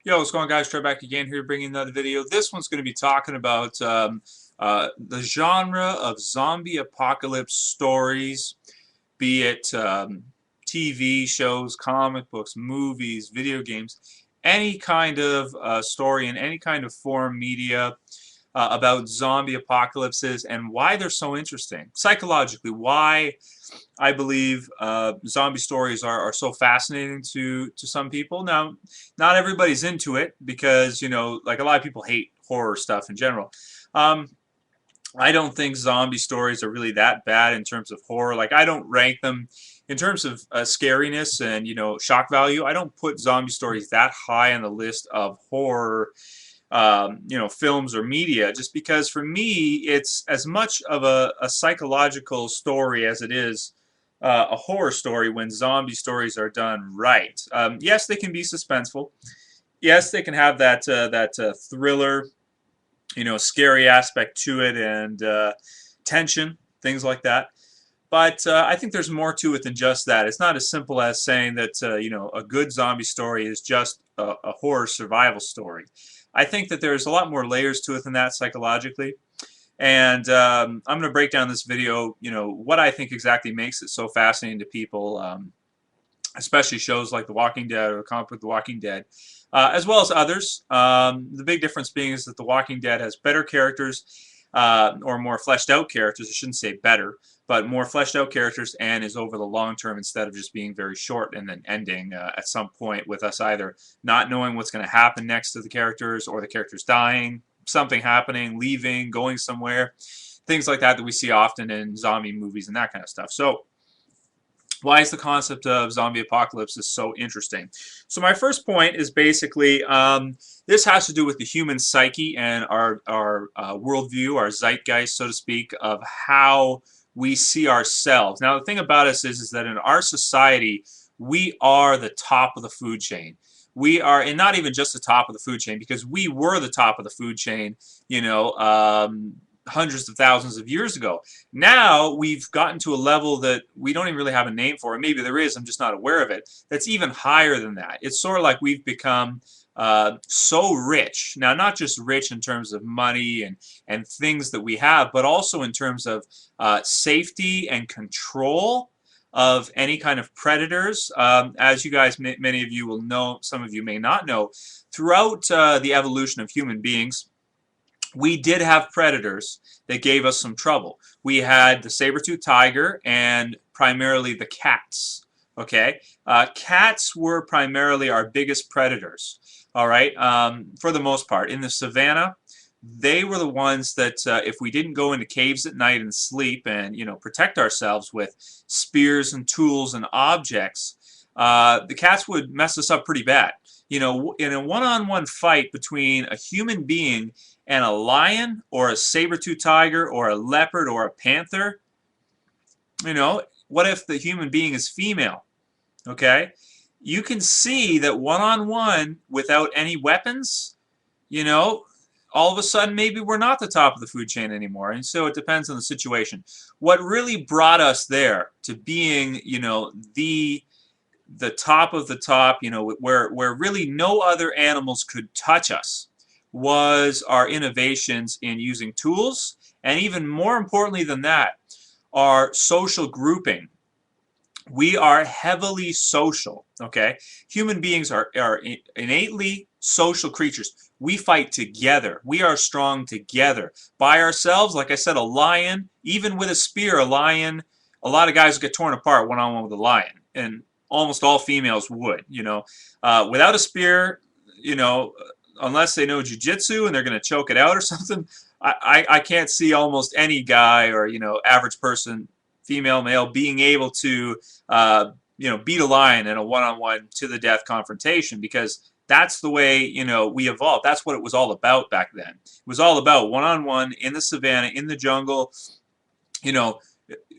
Yo, what's going on, guys? Trey back again here bringing another video. This one's going to be talking about the genre of zombie apocalypse stories, be it TV shows, comic books, movies, video games, any kind of story in any kind of form media about zombie apocalypses and why they're so interesting. Psychologically, why I believe zombie stories are so fascinating to some people. Now, not everybody's into it because, like a lot of people hate horror stuff in general. Um, I don't think zombie stories are really that bad in terms of horror. Like, I don't rank them in terms of scariness and, shock value. I don't put zombie stories that high on the list of horror films or media, just because for me it's as much of a psychological story as it is a horror story when zombie stories are done right. Yes, they can be suspenseful. Yes, they can have that thriller, scary aspect to it and tension, things like that. But I think there's more to it than just that. It's not as simple as saying that a good zombie story is just a horror survival story. I think that there's a lot more layers to it than that psychologically. And I'm going to break down this video, what I think exactly makes it so fascinating to people, especially shows like The Walking Dead or comic book The Walking Dead, as well as others. The big difference being is that The Walking Dead has better characters, or more fleshed out characters. I shouldn't say better, but more fleshed out characters, and is over the long term instead of just being very short and then ending at some point with us either not knowing what's going to happen next to the characters, or the characters dying, something happening, leaving, going somewhere, things like that we see often in zombie movies and that kind of stuff. So why is the concept of zombie apocalypse is so interesting? So my first point is basically this has to do with the human psyche and our worldview, our zeitgeist, so to speak, of how we see ourselves. Now, the thing about us is that in our society, we are the top of the food chain. We are, and not even just the top of the food chain, because we were the top of the food chain, hundreds of thousands of years ago. Now we've gotten to a level that we don't even really have a name for, and maybe there is, I'm just not aware of it, that's even higher than that. It's sort of like we've become so rich. Now, not just rich in terms of money and things that we have, but also in terms of safety and control of any kind of predators. As you guys, many of you will know, some of you may not know, throughout the evolution of human beings, we did have predators that gave us some trouble. We had the saber-toothed tiger and primarily the cats. Okay, cats were primarily our biggest predators. All right, for the most part, in the savannah, they were the ones that if we didn't go into caves at night and sleep and protect ourselves with spears and tools and objects, the cats would mess us up pretty bad. In a one-on-one fight between a human being and a lion or a saber-toothed tiger or a leopard or a panther, what if the human being is female? Okay, you can see that one-on-one without any weapons, all of a sudden maybe we're not the top of the food chain anymore. And so it depends on the situation. What really brought us there to being, the top of the top, where really no other animals could touch us, was our innovations in using tools, and even more importantly than that, our social grouping. We are heavily social, okay? Human beings are innately social creatures. We fight together. We are strong together. By ourselves, like I said, a lion, even with a spear, a lion, a lot of guys get torn apart one-on-one with a lion, and almost all females would, without a spear, unless they know jiu-jitsu and they're going to choke it out or something, I can't see almost any guy or, average person, female, male, being able to, beat a lion in a one-on-one to-the-death confrontation, because that's the way, we evolved. That's what it was all about back then. It was all about one-on-one in the savannah, in the jungle,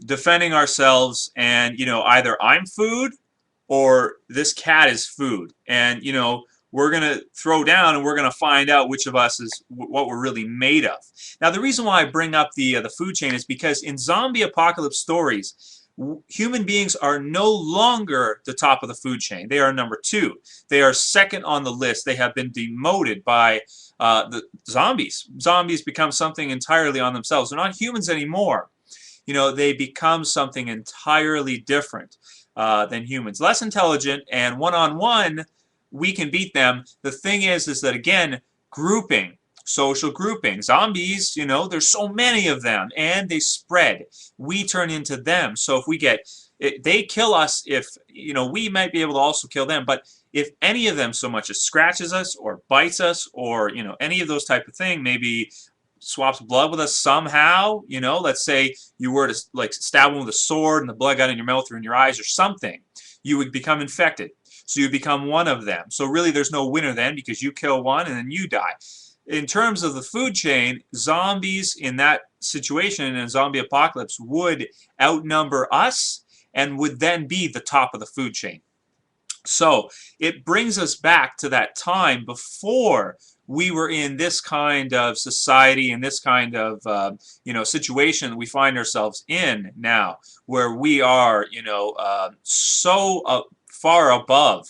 defending ourselves, and, either I'm food or this cat is food. And, we're going to throw down and we're going to find out which of us is what we're really made of. Now, the reason why I bring up the food chain is because in zombie apocalypse stories, Human beings are no longer the top of the food chain. They are number 2. They are second on the list. They have been demoted by the zombies. Zombies become something entirely on themselves. They're not humans anymore. You know, they become something entirely different than humans. Less intelligent, and one-on-one, we can beat them. The thing is that, again, grouping, social grouping. Zombies, you know, there's so many of them, and they spread. We turn into them. So if we get, they kill us, if, you know, we might be able to also kill them, but if any of them so much as scratches us or bites us or, you know, any of those type of thing, maybe swaps blood with us somehow, you know, let's say you were to like stab one with a sword and the blood got in your mouth or in your eyes or something, you would become infected. So you become one of them. So really there's no winner then, because you kill one and then you die. In terms of the food chain, zombies in that situation, in a zombie apocalypse, would outnumber us and would then be the top of the food chain. So it brings us back to that time before we were in this kind of society and this kind of you know, situation that we find ourselves in now, where we are, you know, so far above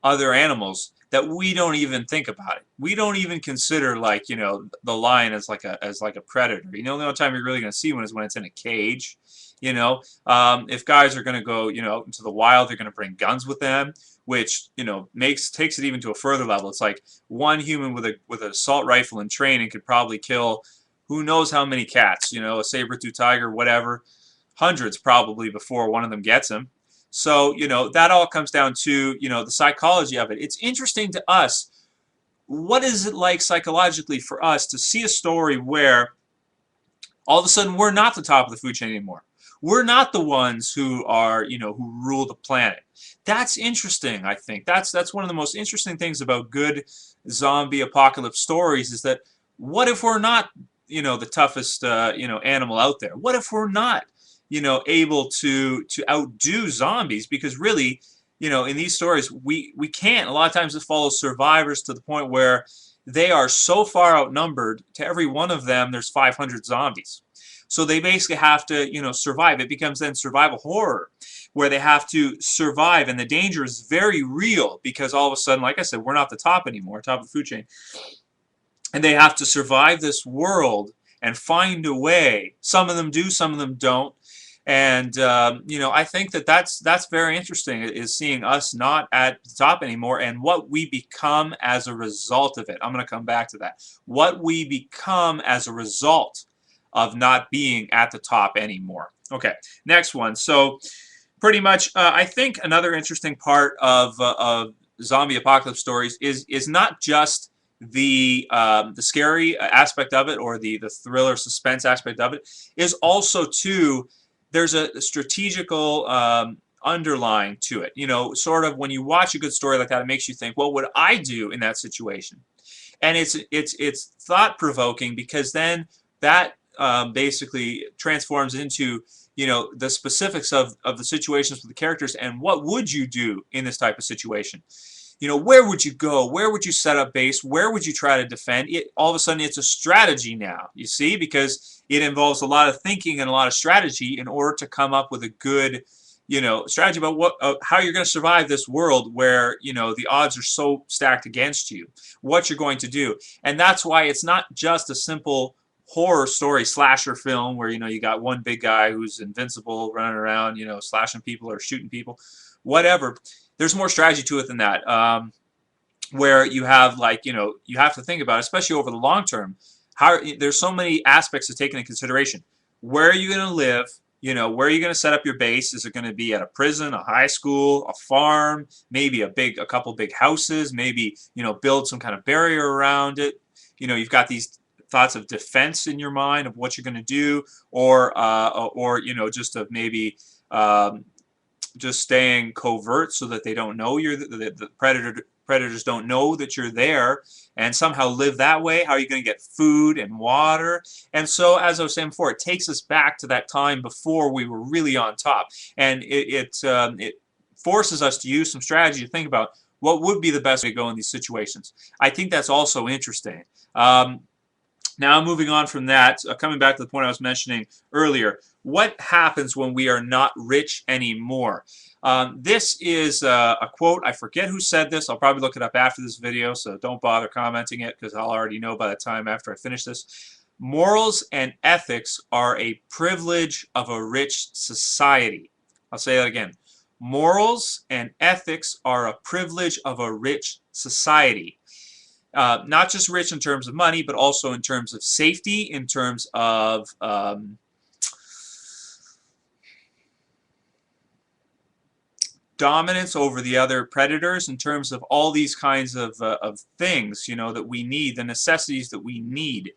other animals that we don't even think about it. We don't even consider, like, you know, the lion as like a predator. You know, the only time you're really going to see one is when it's in a cage. You know, if guys are going to go, you know, into the wild, they're going to bring guns with them, which, you know, takes it even to a further level. It's like one human with an assault rifle and training could probably kill who knows how many cats. You know, a saber-tooth tiger, whatever, hundreds probably before one of them gets him. So, you know, that all comes down to, you know, the psychology of it. It's interesting to us. What is it like psychologically for us to see a story where all of a sudden we're not the top of the food chain anymore? We're not the ones who are, you know, who rule the planet. That's interesting, I think. That's one of the most interesting things about good zombie apocalypse stories, is that what if we're not, you know, the toughest, you know, animal out there? What if we're not, you know, able to outdo zombies? Because really, you know, in these stories, we can't. A lot of times it follows survivors to the point where they are so far outnumbered. To every one of them, there's 500 zombies. So they basically have to, you know, survive. It becomes then survival horror, where they have to survive, and the danger is very real, because all of a sudden, like I said, we're not the top anymore, top of the food chain, and they have to survive this world and find a way. Some of them do, some of them don't. And you know, I think that that's very interesting, is seeing us not at the top anymore and what we become as a result of it. I'm going to come back to that. What we become as a result of not being at the top anymore. Okay, next one. So pretty much, I think another interesting part of zombie apocalypse stories is not just the scary aspect of it, or the thriller suspense aspect of it, is also too, there's a strategical underlying to it. You know, sort of when you watch a good story like that, it makes you think, what would I do in that situation? And it's thought-provoking, because then that basically transforms into, you know, the specifics of the situations with the characters, and what would you do in this type of situation? You know, where would you go? Where would you set up base? Where would you try to defend? All of a sudden, it's a strategy now, you see, because it involves a lot of thinking and a lot of strategy in order to come up with a good, you know, strategy about what, how you're going to survive this world where, you know, the odds are so stacked against you, what you're going to do. And that's why it's not just a simple horror story slasher film where, you know, you got one big guy who's invincible running around, you know, slashing people or shooting people, whatever. There's more strategy to it than that, where you have, like, you know, you have to think about, especially over the long term, how there's so many aspects to take into consideration. Where are you going to live? You know, where are you going to set up your base? Is it going to be at a prison, a high school, a farm, maybe a couple big houses, maybe, you know, build some kind of barrier around it? You know, you've got these thoughts of defense in your mind of what you're going to do, or you know, just of maybe just staying covert so that they don't know you're the predators don't know that you're there, and somehow live that way. How are you going to get food and water? And so, as I was saying before, it takes us back to that time before we were really on top, and it forces us to use some strategy to think about what would be the best way to go in these situations. I think that's also interesting. Now, moving on from that, coming back to the point I was mentioning earlier, what happens when we are not rich anymore? This is a quote. I forget who said this. I'll probably look it up after this video, so don't bother commenting it because I'll already know by the time after I finish this. Morals and ethics are a privilege of a rich society. I'll say that again. Morals and ethics are a privilege of a rich society. Not just rich in terms of money, but also in terms of safety, in terms of dominance over the other predators, in terms of all these kinds of things, you know, that we need, the necessities that we need.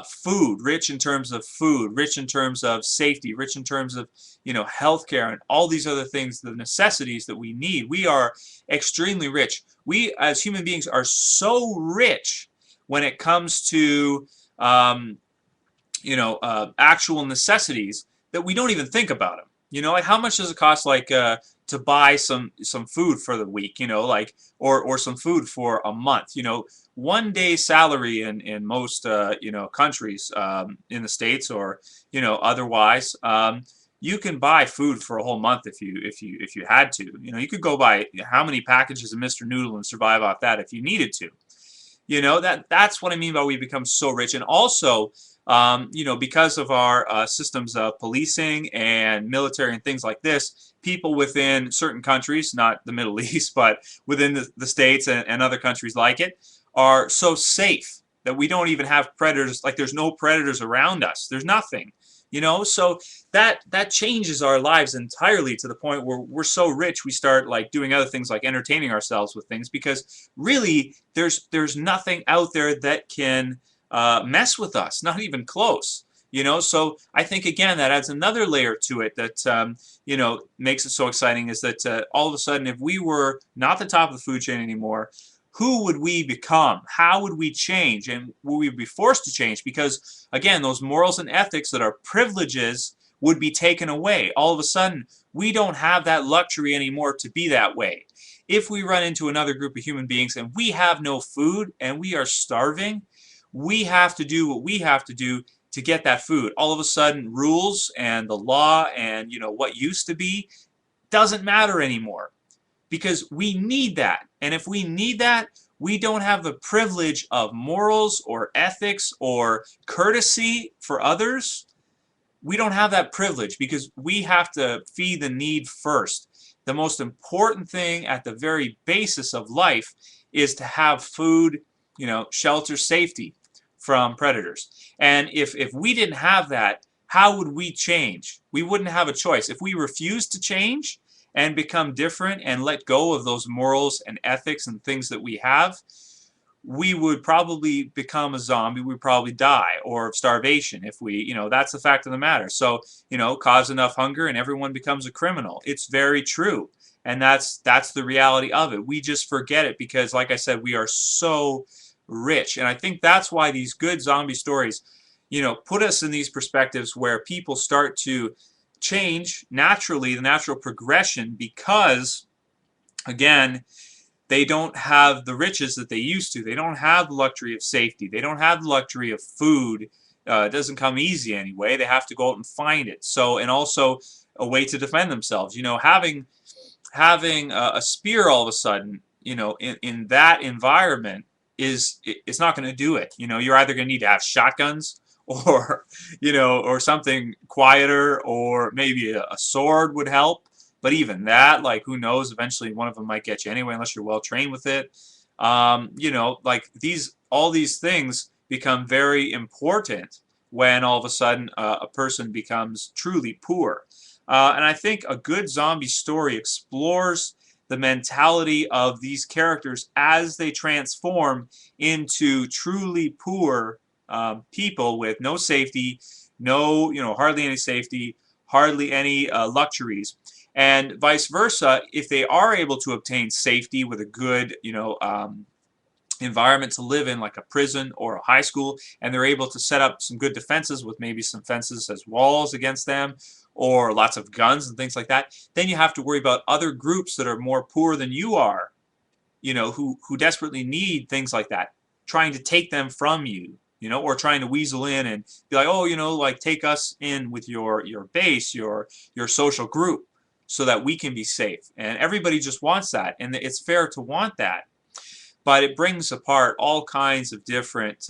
Food, rich in terms of food, rich in terms of safety, rich in terms of, you know, healthcare, and all these other things, the necessities that we need. We are extremely rich. We as human beings are so rich when it comes to actual necessities that we don't even think about them. You know, like how much does it cost, like to buy some food for the week? You know, like or some food for a month. You know, one day's salary in most countries in the States or otherwise. You can buy food for a whole month if you had to. You know, you could go buy how many packages of Mr. Noodle and survive off that if you needed to. You know, that's what I mean by we become so rich. And also, because of our systems of policing and military and things like this, people within certain countries, not the Middle East, but within the States and other countries like it, are so safe that we don't even have predators. Like there's no predators around us. There's nothing. You know, so that changes our lives entirely to the point where we're so rich we start like doing other things like entertaining ourselves with things because really there's nothing out there that can mess with us, not even close. You know, so I think again that adds another layer to it that makes it so exciting is that all of a sudden if we were not the top of the food chain anymore, who would we become? How would we change? And would we be forced to change? Because, again, those morals and ethics that are privileges would be taken away. All of a sudden, we don't have that luxury anymore to be that way. If we run into another group of human beings and we have no food and we are starving, we have to do what we have to do to get that food. All of a sudden, rules and the law and, what used to be doesn't matter anymore. Because we need that. And if we need that, we don't have the privilege of morals or ethics or courtesy for others. We don't have that privilege because we have to feed the need first. The most important thing at the very basis of life is to have food, shelter, safety from predators. And if we didn't have that, how would we change? We wouldn't have a choice. If we refused to change, and become different and let go of those morals and ethics and things that we have, we would probably become a zombie. We'd probably die or of starvation if we, that's the fact of the matter. So, cause enough hunger and everyone becomes a criminal. It's very true. And that's the reality of it. We just forget it because, like I said, we are so rich. And I think that's why these good zombie stories, put us in these perspectives where people start to change naturally, the natural progression, because again they don't have the riches that they used to. They don't have the luxury of safety. They don't have the luxury of food. It doesn't come easy anyway. They have to go out and find it. So, and also a way to defend themselves. Having a spear all of a sudden, in that environment it's not going to do it. You're either going to need to have shotguns or or something quieter, or maybe a sword would help. But even that, like, who knows, eventually one of them might get you anyway unless you're well trained with it. Like all these things become very important when all of a sudden a person becomes truly poor. And I think a good zombie story explores the mentality of these characters as they transform into truly poor people with no safety, no, hardly any safety, hardly any luxuries, and vice versa. If they are able to obtain safety with a good, environment to live in, like a prison or a high school, and they're able to set up some good defenses with maybe some fences as walls against them, or lots of guns and things like that, then you have to worry about other groups that are more poor than you are, who desperately need things like that, trying to take them from you. or trying to weasel in and be like, oh, like take us in with your base, your social group, so that we can be safe. And everybody just wants that, and it's fair to want that. But it brings apart all kinds of different,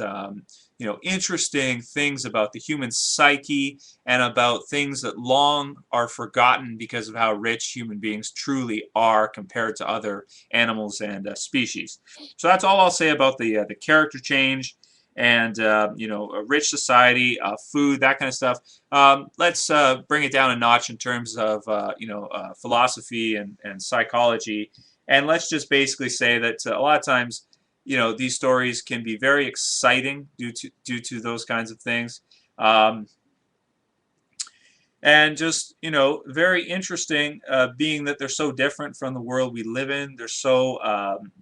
interesting things about the human psyche and about things that long are forgotten because of how rich human beings truly are compared to other animals and species. So that's all I'll say about the character change and a rich society, food, that kind of stuff. Let's bring it down a notch in terms of philosophy and psychology. And let's just basically say that a lot of times, these stories can be very exciting due to those kinds of things, and just very interesting, being that they're so different from the world we live in. They're so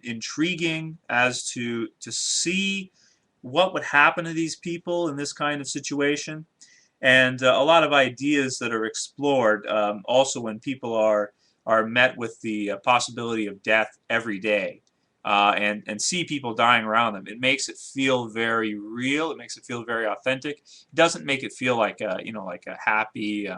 intriguing as to see what would happen to these people in this kind of situation, and a lot of ideas that are explored, also when people are met with the possibility of death every day, and see people dying around them. It makes it feel very real. It makes it feel very authentic. It doesn't make it feel like like a happy,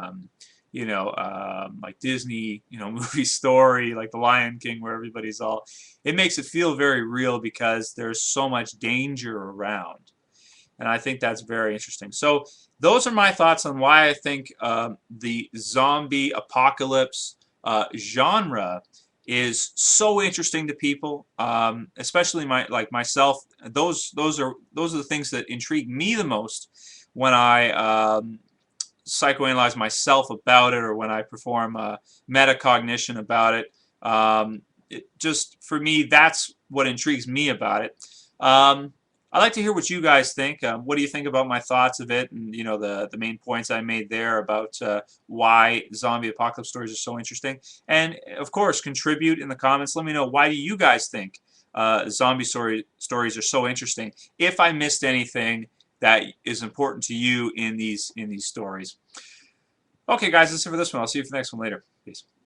like Disney, movie story, like The Lion King, where everybody's all. It makes it feel very real because there's so much danger around. And I think that's very interesting. So those are my thoughts on why I think the zombie apocalypse genre is so interesting to people, especially like myself. Those are the things that intrigue me the most when I psychoanalyze myself about it, or when I perform metacognition about it. Just for me, that's what intrigues me about it. I'd like to hear what you guys think. What do you think about my thoughts of it, and the main points I made there about why zombie apocalypse stories are so interesting? And of course, contribute in the comments. Let me know, why do you guys think zombie stories are so interesting? If I missed anything that is important to you in these stories. Okay, guys, that's it for this one. I'll see you for the next one later. Peace.